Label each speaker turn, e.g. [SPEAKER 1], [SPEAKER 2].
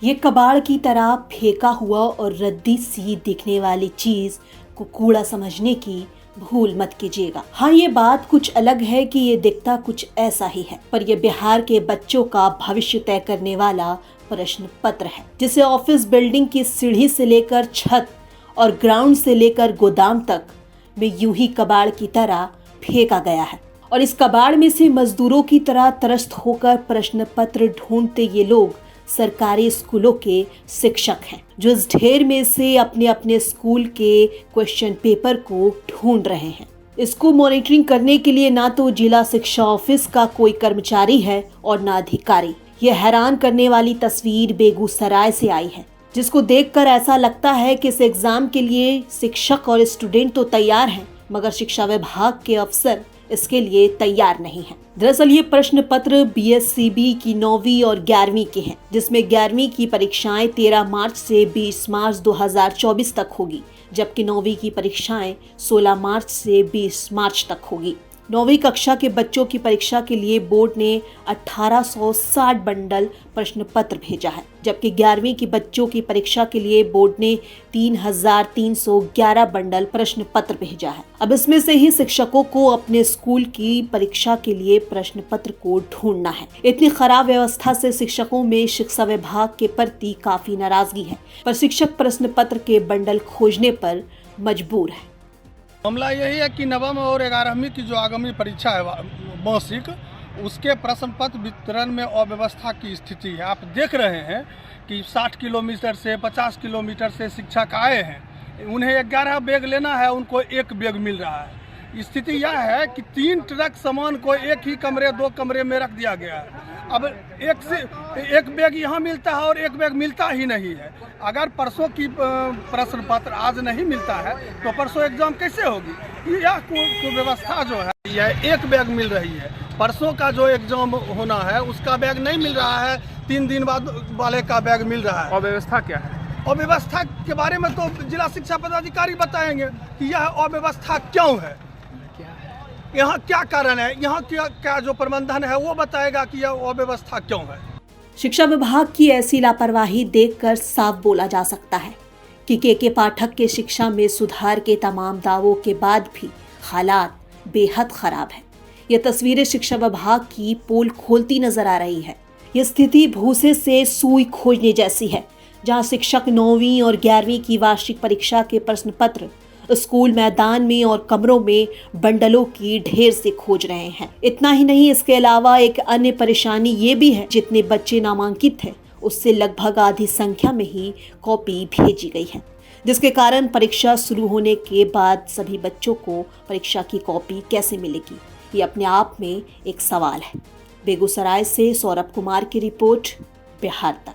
[SPEAKER 1] ये कबाड़ की तरह फेंका हुआ और रद्दी सी दिखने वाली चीज को कूड़ा समझने की भूल मत कीजिएगा। हाँ, ये बात कुछ अलग है कि ये दिखता कुछ ऐसा ही है, पर ये बिहार के बच्चों का भविष्य तय करने वाला प्रश्न पत्र है, जिसे ऑफिस बिल्डिंग की सीढ़ी से लेकर छत और ग्राउंड से लेकर गोदाम तक में यूं ही कबाड़ की तरह फेंका गया है। और इस कबाड़ में से मजदूरों की तरह त्रस्त होकर प्रश्न पत्र ढूंढते ये लोग सरकारी स्कूलों के शिक्षक हैं, जो इस ढेर में से अपने अपने स्कूल के क्वेश्चन पेपर को ढूंढ रहे हैं। इसको मॉनिटरिंग करने के लिए ना तो जिला शिक्षा ऑफिस का कोई कर्मचारी है और ना अधिकारी। यह हैरान करने वाली तस्वीर बेगूसराय से आई है, जिसको देखकर ऐसा लगता है कि इस एग्जाम के लिए शिक्षक और स्टूडेंट तो तैयार हैं, मगर शिक्षा विभाग के अफसर इसके लिए तैयार नहीं है। दरअसल ये प्रश्न पत्र बीएससीबी की 9वीं और 11वीं के हैं, जिसमें 11वीं की परीक्षाएं 13 मार्च से 20 मार्च 2024 तक होगी, जबकि 9वीं की परीक्षाएं 16 मार्च से 20 मार्च तक होगी। 9वीं कक्षा के बच्चों की परीक्षा के लिए बोर्ड ने 1860 बंडल प्रश्न पत्र भेजा है, जबकि 11वीं के बच्चों की परीक्षा के लिए बोर्ड ने 3311 बंडल प्रश्न पत्र भेजा है। अब इसमें से ही शिक्षकों को अपने स्कूल की परीक्षा के लिए प्रश्न पत्र को ढूंढना है। इतनी खराब व्यवस्था से शिक्षकों में शिक्षा विभाग के प्रति काफी नाराजगी है, पर शिक्षक प्रश्न पत्र के बंडल खोजने पर मजबूर है।
[SPEAKER 2] मामला यही है कि नवम और 11वीं की जो आगामी परीक्षा है मासिक, उसके प्रश्न पत्र वितरण में अव्यवस्था की स्थिति है। आप देख रहे हैं कि 60 किलोमीटर से 50 किलोमीटर से शिक्षक आए हैं, उन्हें 11 बैग लेना है, उनको 1 बैग मिल रहा है। स्थिति यह है कि 3 ट्रक सामान को एक ही कमरे 2 कमरे में रख दिया गया है। अब एक बैग यहाँ मिलता है और 1 बैग मिलता ही नहीं है। अगर परसों की प्रश्न पत्र आज नहीं मिलता है तो परसों एग्जाम कैसे होगी? यह व्यवस्था जो है, यह 1 बैग मिल रही है। परसों का जो एग्जाम होना है उसका बैग नहीं मिल रहा है, 3 दिन बाद वाले का बैग मिल रहा है।
[SPEAKER 3] अव्यवस्था क्या है?
[SPEAKER 2] अव्यवस्था के बारे में तो जिला शिक्षा पदाधिकारी बताएंगे कि यह अव्यवस्था क्यों है, यहाँ क्या कारण है, यहाँ क्या जो प्रबंधन है वो बताएगा कि यह अव्यवस्था क्यों है।
[SPEAKER 1] शिक्षा विभाग की ऐसी लापरवाही देखकर साफ बोला जा सकता है कि के पाठक के शिक्षा में सुधार के तमाम दावों के बाद भी हालात बेहद खराब है। यह तस्वीरें शिक्षा विभाग की पोल खोलती नजर आ रही है। यह स्थिति भूसे से सुई खोजने जैसी है, जहां शिक्षक 9वीं और 11वीं की वार्षिक परीक्षा के प्रश्न पत्र स्कूल मैदान में और कमरों में बंडलों की ढेर से खोज रहे हैं। इतना ही नहीं, इसके अलावा एक अन्य परेशानी ये भी है, जितने बच्चे नामांकित हैं उससे लगभग आधी संख्या में ही कॉपी भेजी गई है, जिसके कारण परीक्षा शुरू होने के बाद सभी बच्चों को परीक्षा की कॉपी कैसे मिलेगी, ये अपने आप में एक सवाल है। बेगूसराय से सौरभ कुमार की रिपोर्ट, बिहार तक।